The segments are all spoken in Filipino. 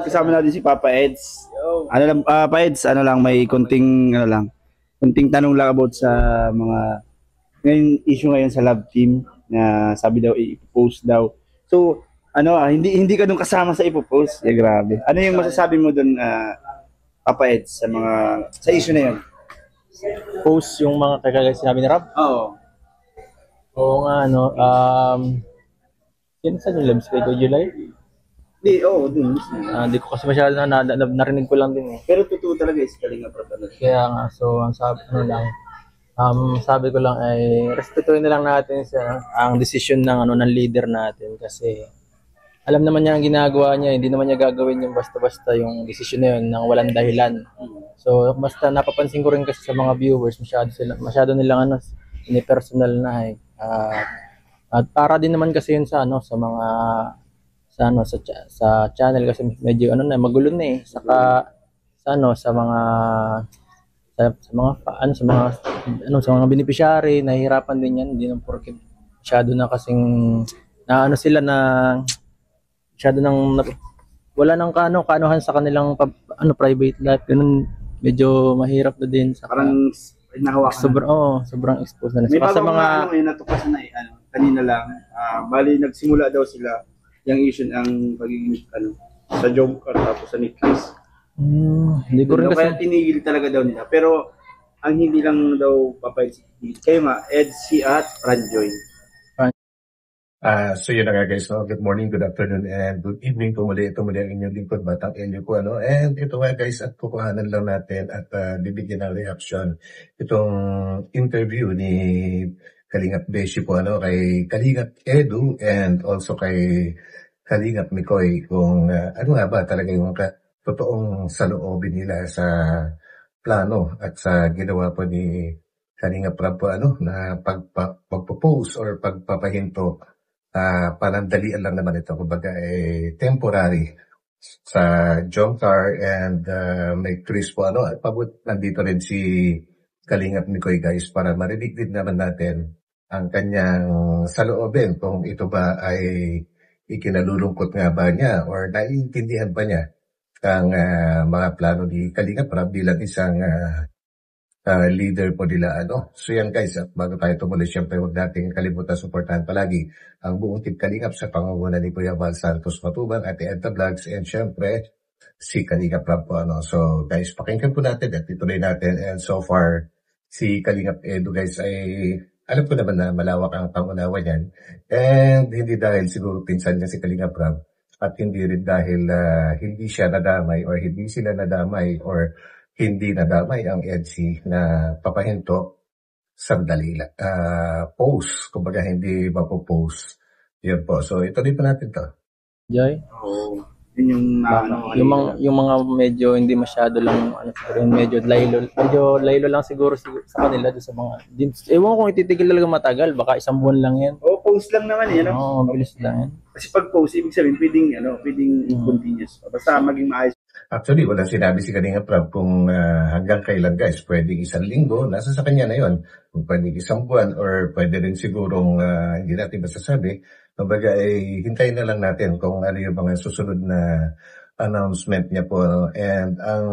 kasama natin si Papa Eds. Ano lang, Pa Eds, ano lang, may konting tanong lang about sa mga ngayon issue ngayon sa love team na sabi daw i-post daw. So, hindi ka dun kasama sa ipopost. Grabe. Ano yung masasabi mo dun, Papa Eds, sa issue na yun? Post yung mga kagaya sinabi ni Rob? Oo. Oo nga, sino sa yung Labs ko, July? Dun. Hindi ko kasi masyado narinig ko lang din eh. Pero totoo talaga is Kalinga Prab. Kaya nga, so ang sabi ko lang ay respetuhin na lang natin ang decision ng leader natin kasi alam naman niya ang ginagawa niya, hindi naman niya gagawin yung basta-basta yung decision na yun nang walang dahilan. So basta napapansin ko rin kasi sa mga viewers, masyado nilang personal na eh. At para din naman kasi yun sa mga sa channel kasi medyo magulo na eh. Saka sa mga beneficiary, nahihirapan din yan, hindi nang porke masyado na kasing masyado nang wala nang kaanuhan sa kanilang private life, ganun, medyo mahirap na din sa parang nahawakan sobrang exposed na rin. May sa mga natuklasan na kanina lang, bali nagsimula daw sila yung issue ang pagiging sa job or tapos sa necklace. Hindi ko rin kasi kaya tinigil talaga daw nila, pero ang hindi lang daw papayag kayo Edsy at Franjoy. So yun na nga guys, good morning, good afternoon, and good evening po muli. Ito muli ang inyong lingkod, Batang Elio ko, and ito nga guys, at kukuhanan lang natin at bibigyan ng reaction itong interview ni Kalingap Beshi po, kay Kalingap Edu, and also kay Kalingap Mikoy, kung ano nga ba talaga yung totoong saloobin nila sa plano at sa ginawa po ni Kalingap Prab po, na pagpo-post or pagpapahinto. Panandalian lang naman ito, kumbaga temporary sa Jomcar and may Chris po at nandito rin si Kalingap Mikoy guys para marinig din naman natin ang kanyang saloobin kung ito ba ay ikinalulungkot nga ba niya or naiintindihan ba niya ang mga plano ni Kalingap Prab bilang isang leader po nila. So yan guys, at bago tayo tumuloy, syempre huwag natin kalimutan suportahan palagi ang buong team Kalingap sa pangunguna ni Kuya Val Santos Matubang, Ate Edna Vlogs, and syempre si Kalingap Prab po. So guys, pakinggan po natin at ituloy natin. And so far, si Kalingap Edu guys ay alam ko naman na malawak ang pangunawa niyan, and hindi dahil siguro pinsan niya si Kalingap Prab at hindi rin dahil hindi siya nadamay or hindi sila nadamay or hindi nadamay ang EDSI na papahinto sandali lang. Post, kumbaga hindi mapopost. Yun po. So, ituloy pa natin to. Joy? Yun yung mga medyo hindi masyado lang, medyo laylo lang siguro sa kanila doon sa mga, ewan ko kung ititigil talaga matagal, baka isang buwan lang yan. Post lang naman yan. Mabilis lang yan. Kasi pag post, ibig sabihin, pwedeng continuous. Basta maging maayos. Actually, wala sinabi si Kalingap Prab kung hanggang kailan guys. Pwede isang linggo, nasa sa kanya na yon. Kung pwede isang buwan or pwede rin sigurong hindi natin masasabi. Kumbaga hintayin na lang natin kung ano yung mga susunod na announcement niya po. And ang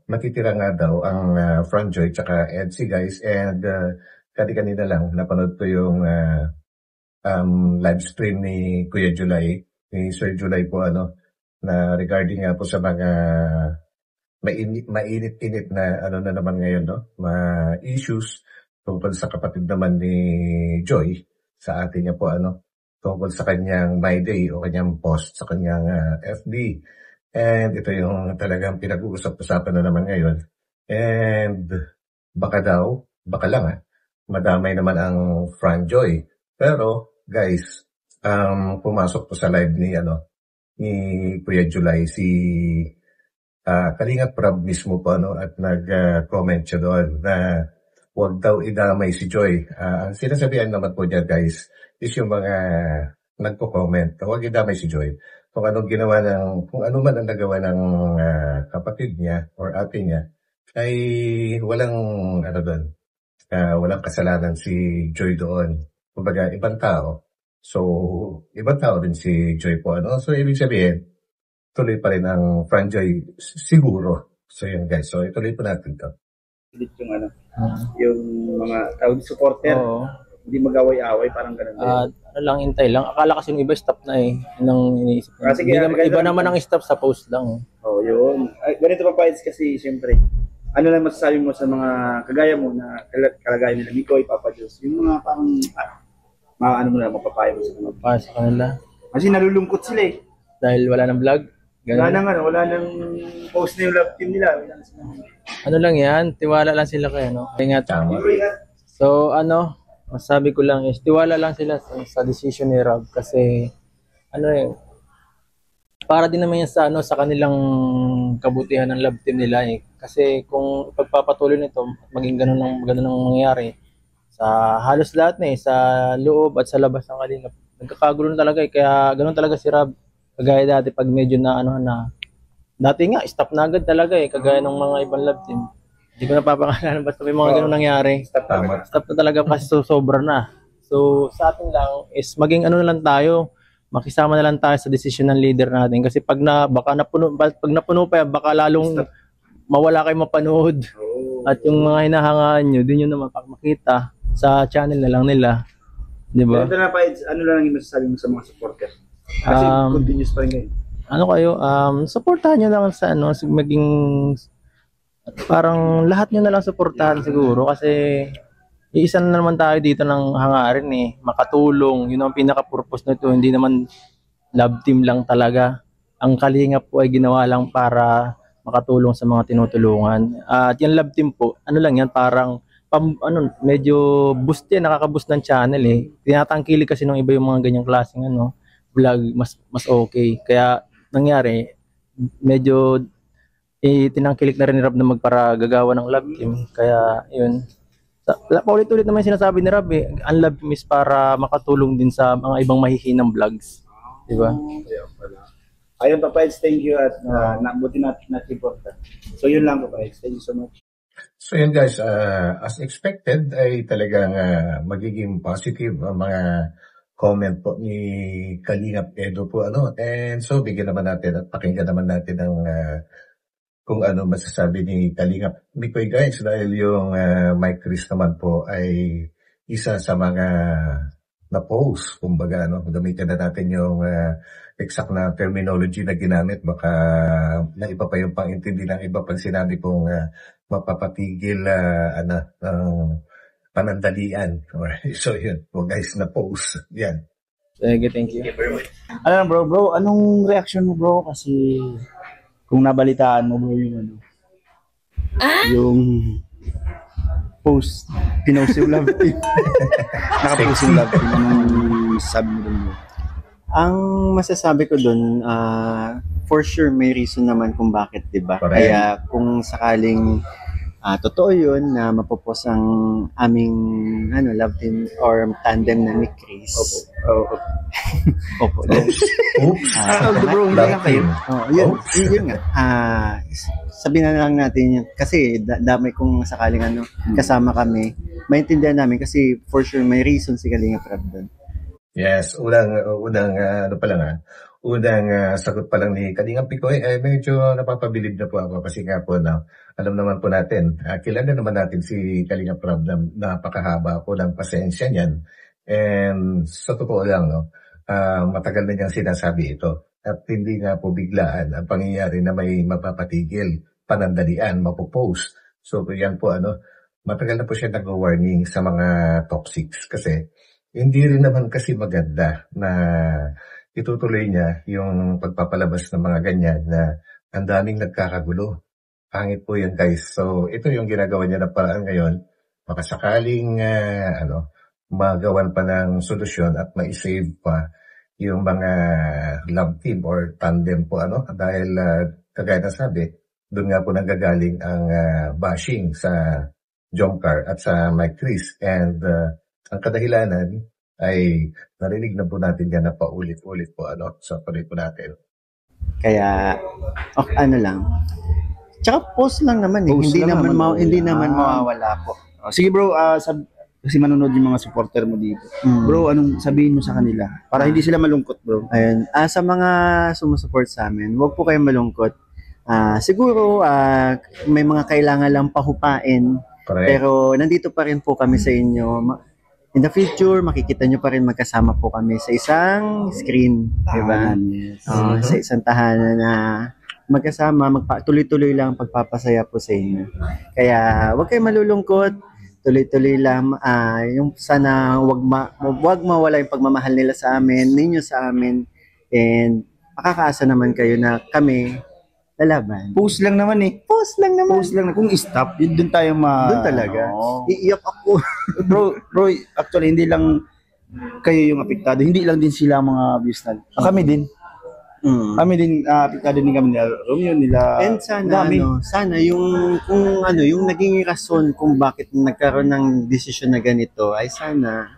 matitira nga daw ang Franjoy tsaka Edsy guys. And kanina lang napanood ko yung live stream ni Kuya July, ni Sir July po na regarding nga po sa mga mainit-init na na naman ngayon, issues tungkol sa kapatid naman ni Joy sa atin niya po tungkol sa kanyang My Day o kanyang post sa kanyang FB. And ito yung talagang pinag-uusap-usapan na naman ngayon. And baka lang madamay naman ang Franjoy. Pero guys, pumasok po sa live ni Kuya July si Kalingap Prab mismo po at nag-comment siya doon na huwag daw idamay si Joy. Ang sinasabihan naman po niya guys is yung mga nagko-comment, huwag idamay si Joy. Kung ano man ang nagawa ng kapatid niya or ate niya ay walang walang kasalanan si Joy doon. Kumbaga ibang tao. So, ibang tao din si Joy po. So, ibig sabihin, tuloy pa rin ang franchise siguro. So yun guys, so ituloy po natin to. Ulit yung ano, yung mga tawag supporter, Oo. hindi mag-away-away, parang ganun din. At ano lang, hintay lang. Akala kasi yung iba stop na eh. Yun ang iniisip ko. Sige, Iba naman ang stop sa post lang. Oh, yun. Ay, ganito pa Pides kasi siyempre, ano lang masasabi mo sa mga kagaya mo na kalagayan nila, Mikoy, Papa Diyos, yung mga parang, ano mo na, mapapayo mo sa kanila. Para sa kanila. Kasi nalulungkot sila eh. Dahil wala ng vlog. Wala nang post na yung love team nila. Wala nang Ano lang yan, tiwala lang sila kayo, no? Kaya nga, Tama. so ano, masabi ko lang is, tiwala lang sila sa decision ni Rob kasi, ano eh, para din naman yan sa, ano, sa kanilang kabutihan ng love team nila eh. Kasi kung pagpapatuloy nito, maging ganun ang mangyayari, sa halos lahat na eh, sa loob at sa labas ng Kalingap, nagkakagulo na talaga eh, kaya ganun talaga si Rob. Kagaya dati pag medyo na ano na, dati nga stop na agad talaga eh, kagaya ng mga ibang love team. Hindi ko napapakalanan basta may mga ganun nangyari. Tama. Stop na talaga kasi sobra na. So sa atin lang is maging ano na lang tayo, makisama na lang tayo sa decision ng leader natin kasi pag napuno pa yan, baka lalong mawala kayo mapanood. At yung mga hinahangaan nyo, din yun naman makita sa channel na lang nila. Di ba? Ganito na Pides, ano lang yung masasabi mo sa mga supporter? Kasi continuous pa rin kayo. Ano kayo, supportahan nyo lang sa ano, maging parang lahat nyo na lang supportahan siguro kasi iisa na naman tayo dito ng hangarin eh, makatulong, yun ang pinaka-purpose nito, hindi naman love team lang talaga. Ang Kalingap po ay ginawa lang para makatulong sa mga tinutulungan. At yung love team po, ano lang yan, parang medyo boost yan, nakaka-boost ng channel eh. Tinatangkilik kasi ng iba yung mga ganyang klaseng ano, vlog, mas okay. Kaya nangyari, medyo tinangkilik na rin ni Rob na magparagagawa ng love team. Kaya yun. Paulit-ulit naman yung sinasabi ni Rob eh. Ang love team is para makatulong din sa mga ibang mahihinang vlogs. Diba? Ayun pa Pides, thank you at nabuti natin important. So yun lang po Pides, thank you so much. So yun guys, as expected ay talagang magiging positive ang mga comment po ni Kalingap Edo po ano. And so bigyan naman natin at pakinggan naman natin ang kung ano masasabi ni Kalingap Mikoy guys dahil yung Mike Chris naman po ay isa sa mga na-post. Kumbaga ano, gamitin na natin yung exact na terminology na ginamit. Baka na iba pa yung pang-intindi ng iba pag sinabi pong mapapatigil panandalian. So yun, so guys, na-post. Yan. Sige, thank you. Ano bro, anong reaction mo bro? Kasi kung nabalitaan mo bro yung ano, yung post, pinost yung love team. Nakapost yung love team. Anong sabi mo dun bro? Ang masasabi ko dun, for sure may reason naman kung bakit, di ba? Correct. Kaya kung sakaling totoo yun na mapopos ang aming love team or tandem na ni Chris. Opo. Opo. Oops. Bro, hindi nga kayo. Yun nga. Sabihin na lang natin yun. Kasi damay kung sakaling kasama kami. Maintindihan namin kasi for sure may reason si Kalingap Rob doon. Yes, unang sagot pa lang ni Kalingap Pikoy, medyo napapabilib na po ako kasi nga po alam naman po natin, kilala naman natin si Kalingap Rob na napakahaba po ng pasensya niyan. And sa totoo lang, matagal na niyang sinasabi ito. At hindi nga po biglaan ang pangyayari na may mapapatigil, panandalian, mapopost. So yan po matagal na po siya nag-warning sa mga toxics kasi hindi rin naman kasi maganda na itutuloy niya yung pagpapalabas ng mga ganyan na ang daming nagkakagulo. Pangit po yan guys. So ito yung ginagawa niya na paraan ngayon. Makasakaling magawan pa ng solusyon at maisave pa yung mga love team or tandem po dahil kagaya na sabi, doon nga po nanggagaling ang bashing sa Jomcar at sa Mike Chris. And ang kadahilanan ay narinig na po natin yan na paulit-ulit po sa panoy po natin. Kaya lang. Tsaka post lang naman eh. Post Hindi lang naman naman. hindi naman mawawala po. Sige bro, Kasi manonood yung mga supporter mo dito. Mm. Bro, anong sabihin mo sa kanila? Para hindi sila malungkot, bro. Ayun. Sa mga sumusupport sa amin, huwag po kayong malungkot. Siguro, may mga kailangan lang pahupain. Correct. Pero nandito pa rin po kami sa inyo. In the future, makikita nyo pa rin magkasama po kami sa isang screen. Diba? Yes. Sa isang tahanan na magkasama, tuloy-tuloy lang pagpapasaya po sa inyo. Kaya huwag kayong malulungkot, tuloy-tuloy lang. Yung sana wag mawala yung pagmamahal nila sa amin, ninyo sa amin, and makakaasa naman kayo na kami lalaban. Post lang naman eh. Post lang naman. Post lang. Kung stop, yun dun tayo Doon talaga. Oo. Iiyak ako. bro, actually, hindi lang kayo yung apektado. Hindi lang din sila mga views na. Kami din. Kami din, apektado din kami nila Romeo, nila. And sana, sana yung, yung naging rason kung bakit nagkaroon ng desisyon na ganito, ay sana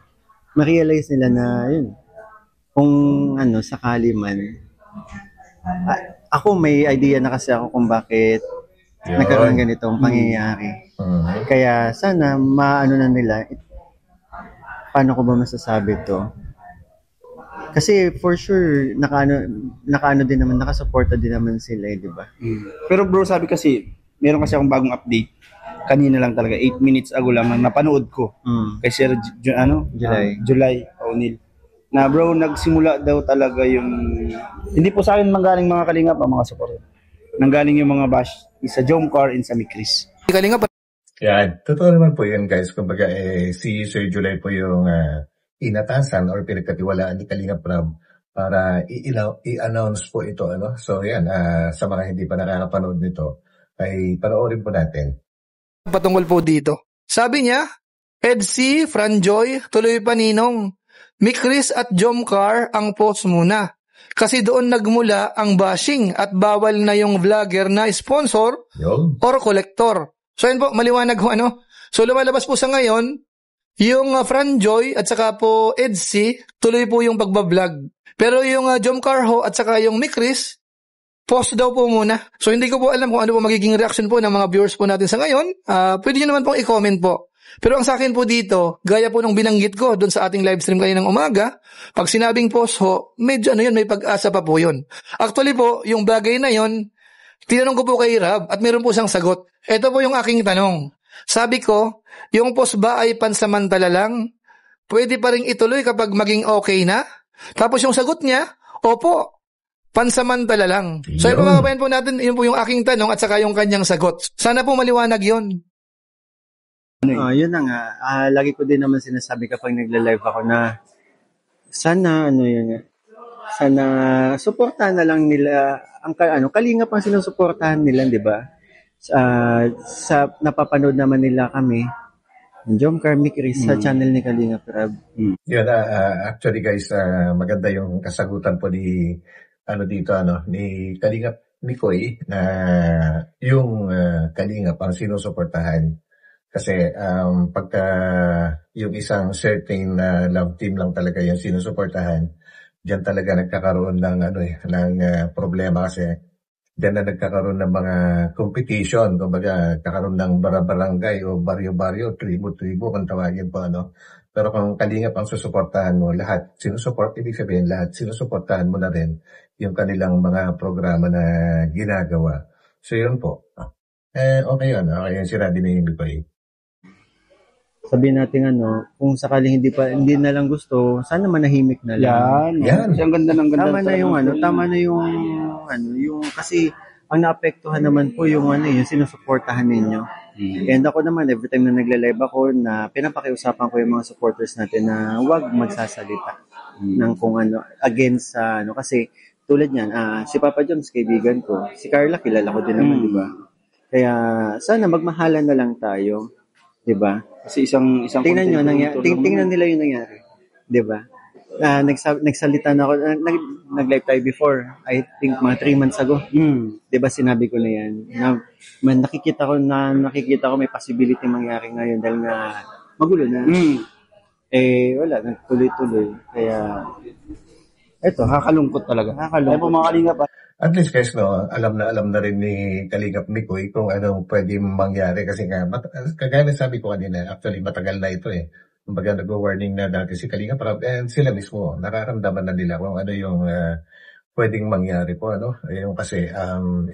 ma-realize nila na, yun, kung sakali man. Ako may idea na kasi ako kung bakit nagkaroon ng ganitong pangyayari. Kaya sana maano na nila, paano ko ba masasabi to? Kasi for sure, nakaano din naman, nakasuporta din naman sila, di ba? Pero bro, sabi kasi, meron kasi akong bagong update. Kanina lang talaga, 8 minutes ago lang na napanood ko. Kay Sir July O'Neil. Na bro, nagsimula daw talaga yung, hindi po sa akin manggaling mga kalingap, mga support. Nanggaling yung mga bash, sa Jomcar and sa Mikris. Kalingap. Yan, totoo naman po yun guys. Kumbaga si Sir July po yung inatasan or pinagkatiwalaan ni Kalingap Rab para i-announce po ito. So yan, sa mga hindi pa nakakapanood nito, ay panoorin po natin. Patungkol po dito. Sabi niya, Edsy, Franjoy, tuloy pa Ninong. Mikris at Jomcar ang post muna. Kasi doon nagmula ang bashing at bawal na yung vlogger na sponsor or collector. So yun po, maliwanag ko So lumalabas po sa ngayon, yung Franjoy at saka po Edsy, tuloy po yung pagbablog. Pero yung Jomcar ho at saka yung Mikris, post daw po muna. So hindi ko po alam kung ano po magiging reaction po ng mga viewers po natin sa ngayon. Pwede nyo naman pong i-comment po. Pero ang sa akin po dito, gaya po nung binanggit ko doon sa ating live stream kaninang umaga, pag sinabing post ho, medyo may pag-asa pa po yun. Actually po, yung bagay na yun, tinanong ko po kay Rab at meron po siyang sagot. Ito po yung aking tanong. Sabi ko, yung post ba ay pansamantala lang? Pwede pa rin ituloy kapag maging okay na? Tapos yung sagot niya, opo, pansamantala lang. So yung mga kabayan po natin, yun po yung aking tanong at saka yung kanyang sagot. Sana po maliwanag yun. Yun na nga. Lagi ko din naman sinasabi kapag nagla-live ako na sana sana suportahan na lang nila ang Kalingap ang sinusuportahan nila, di ba? Sa napapanood naman nila kami Jomcar, Mikris sa channel ni Kalingap Rab. Yun, actually guys, maganda yung kasagutan po ni ni Kalingap Mikoy na yung Kalingap ang sinusuportahan. Kasi pagka yung isang certain love team lang talaga yung sinusuportahan, diyan talaga nagkakaroon ng problema kasi diyan na nagkakaroon ng mga competition, kumbaga kakaroon ng barangay o baryo-baryo, tribo-tribo kung tawagin po Pero kung Kalingap ang susuportahan mo, lahat sinusuport, ibig sabihin lahat sinusuportahan mo na rin yung kanilang mga programa na ginagawa. So yun po. Okay yun. Okay yung sinabi ni Mikoy. Sabihin natin kung sakaling hindi na lang gusto, sana manahimik na lang. Yan. Ang ganda ng ganda. Tama na yung kasi ang naapektuhan naman po yung yung sinusuportahan ninyo. And ako naman, every time na nagla-live ako, na pinapakiusapan ko yung mga supporters natin na huwag magsasalita ng kung against sa kasi tulad niyan, si Papa Joms, kaibigan ko, si Carla, kilala ko din naman, di ba? Kaya sana magmahalan na lang tayo, di ba? Kasi isang tingnan nyo, tingnan nila yung nangyari. Di ba? Nagsalita na ako, nag-live tayo before, I think mga 3 months ago. Di ba sinabi ko na yan? Nakikita ko may possibility mangyari ngayon dahil nga magulo na. Wala, nagtuloy-tuloy. Kaya, eto, nakakalungkot talaga. Ay po mga Kalingap. At least guys, alam na rin ni Kalingap Mikoy kung anong pwede mangyari kasi nga, kagaya na sabi ko kanina, actually matagal na ito kumbaga nag-warning na dati si Kalinga Prab and sila mismo nakaramdaman na nila kung ano yung pwedeng mangyari po ano. Yung kasi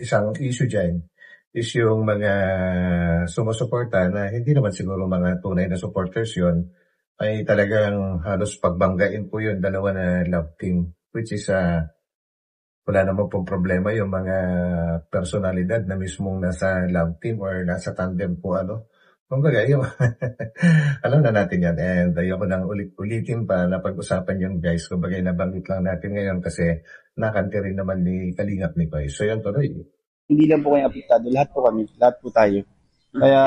isang issue diyan is yung mga sumusuporta na hindi naman siguro mga tunay na supporters yon ay talagang halos pagbanggain po yung dalawa na love team, which is wala naman pong problema yung mga personalidad na mismong nasa love team or nasa tandem po ano. Kumbaga, yung alam na natin yan and ayoko nang ulitin pa na pag-usapan yun guys. Kumbaga, nabanggit lang natin ngayon kasi nakanti rin naman ni Kalingap ni Koy. So yan tuloy. Hindi lang po kayo apektado, lahat po kami, lahat po tayo. Kaya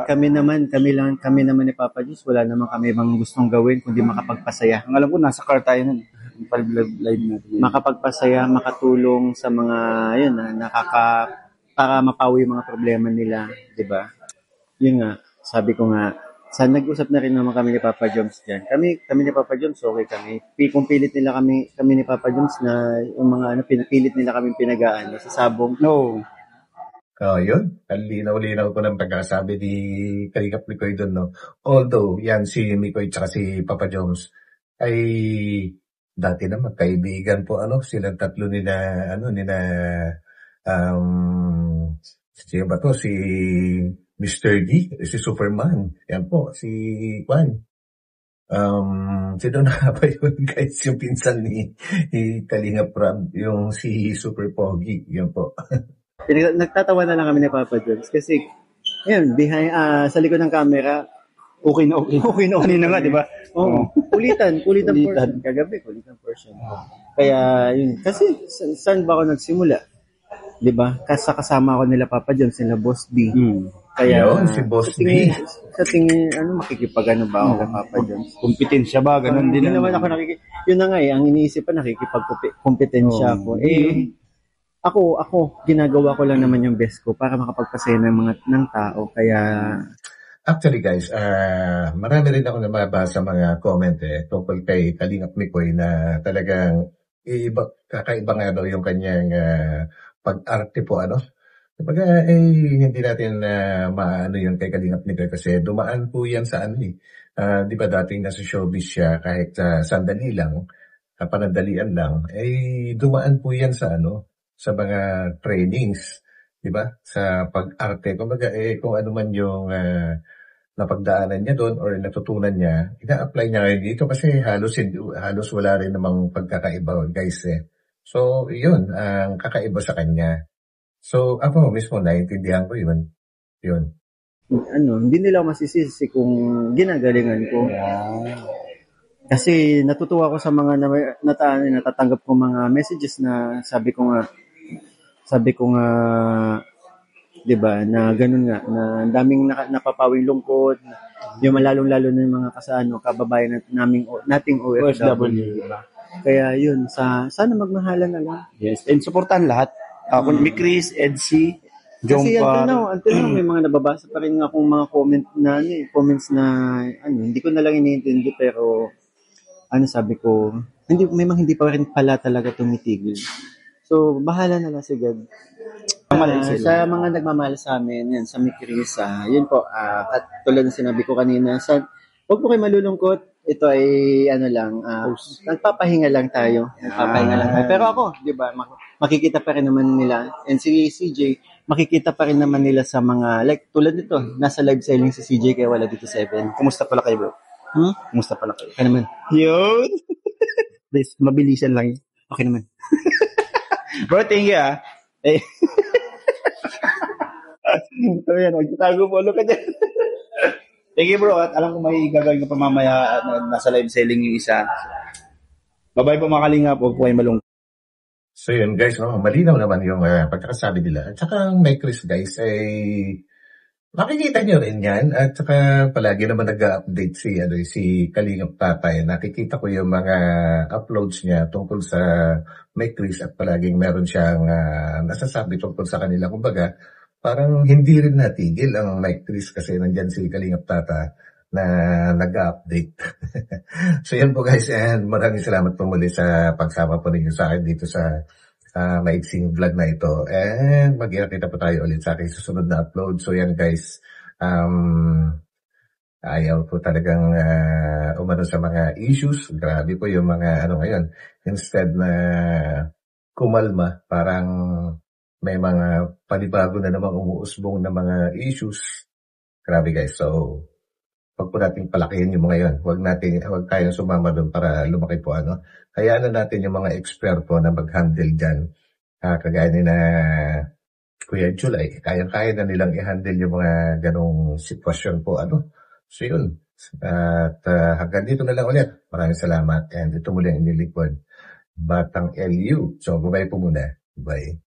kami naman ni Papa Diyos, wala naman kami ibang gustong gawin kundi makapagpasaya. ang alam ko nasa car tayo nun. Yung live natin. Makapagpasaya, makatulong sa mga yun para mapawi yung mga problema nila, 'di ba? Yun nga, sabi ko nga, nag-usap na rin naman kami ni Papa Joms diyan. Kami ni Papa Joms, okay kami. Kung pilit nila kami ni Papa Joms na yung mga pinipilit nila kami pinagaan sa sabong. No. Yun. Ang linaw-linaw ko ng pagkasabi ni Kalingap Mikoy doon, no? Although, yan si Mikoy tsaka si Papa Jones ay dati na magkaibigan po, silang tatlo siya ba to? Si Mr. D, si Superman. Yan po, si Juan. Sino na ba yun, guys? Yung pinsan ni Kalingap Prab, yung si Super Pogi. Yan po. Nagtatawa na lang kami ni Papa Jones kasi yun, sa likod ng camera, Okay na. Kanina nga, di ba? Oh, kulitan portion. Kagabi, kulitan portion. Kaya, yun. Kasi, saan ba ako nagsimula? Di ba? Kasama ko nila Papa Jones, nila Boss B. Kaya, yun, si Boss B. Sa tingin, makikipagano ba ako kay Papa Jones? Kompetensya ba? Ganon din. Hindi naman ako yun na nga ang iniisip pa, nakikipagkompetensya ako. Ako, ginagawa ko lang naman yung best ko para makapagpasaya ng tao. Kaya, actually guys, marami rin ako nababasa mga comment tungkol kay Kalingap Mikoy na talagang kakaiba nga daw yung kanyang pag-arte po Kapag hindi natin maano yun kay Kalingap Mikoy kasi dumaan po yan sa di ba dating nasa showbiz siya kahit sandali lang, panandalian lang, dumaan po yan sa sa mga trainings, di ba? Sa pag-arte. Kumbaga, kung ano man yung napagdaanan niya doon or natutunan niya, ina-apply niya ngayon dito kasi halos wala rin namang pagkakaiba, guys. So, yun, ang kakaiba sa kanya. So, ako mismo, naiintindihan ko yun. Yun. Hindi nila masisisi kung ginagalingan ko. Kasi natutuwa ko sa mga natatanggap ko mga messages na sabi ko nga, 'di ba, na ganun nga, na daming napapawing lungkot, yung lalong-lalo na yung mga kababayan nating OFW, 'di ba? Kaya yun, sana magmahalan na lang. Yes, and supportan lahat. Ako ni Chris, Edsy, Kasi until now, may mga nababasa pa rin akong mga comments na hindi ko na lang iniintindi, pero sabi ko, hindi pa rin pala talaga tumitigil. So, bahala na lang si God. Sa mga nagmamahal sa amin, yan, sa Mikris, yun po, at tulad ng sinabi ko kanina, huwag po kayo malulungkot. Ito ay, nagpapahinga lang tayo. Pero ako, di ba, makikita pa rin naman nila, and si CJ, makikita pa rin naman nila sa mga, like, tulad nito, nasa live selling si CJ kaya wala dito 7. Kumusta pala kayo, bro? Kumusta pala kayo? Okay naman. Yun! Please, mabilisan lang. Okay naman. Bro, thank you, So yan, magtatago mo ka dyan. Thank you, bro. At alam ko may gagawin ka pa mamaya nasa live selling yung isa. Bye-bye po mga Kalingap. Huwag po kayo malungkot. So yun guys, malinaw naman yung pagkakasabi nila. At saka may Chris guys, makikita nyo rin yan. At saka palagi naman nag-update si Kalingap Tatay. Nakikita ko yung mga uploads niya tungkol sa may Chris at palaging meron siyang nasasabi tungkol sa kanila. Kumbaga, parang hindi rin natigil ang Mike Chris kasi nandyan si Kalingap Tata na nag-update. So yan po guys, and maraming salamat po muli sa pagsama po ninyo sa akin dito sa maiksing vlog na ito. And magkita po tayo ulit sa aking susunod na upload. So yan guys, Ayaw po talagang umano sa mga issues. Grabe po yung mga ano ngayon. Instead na kumalma, parang may mga panibago na namang umuusbong na mga issues. Grabe guys. So, wag po nating palakihin yung mga yun. Wag tayong sumama doon para lumaki po ano. Hayaan na natin yung mga eksperto na mag-handle dyan. Kagaya ni na Kuya July, kaya-kaya na nilang i-handle yung mga ganong sitwasyon po ano. So yun. At hanggang dito na lang ulit. Maraming salamat. And ito muli ang inilikod. Batang LU. So, bye po muna. Bye.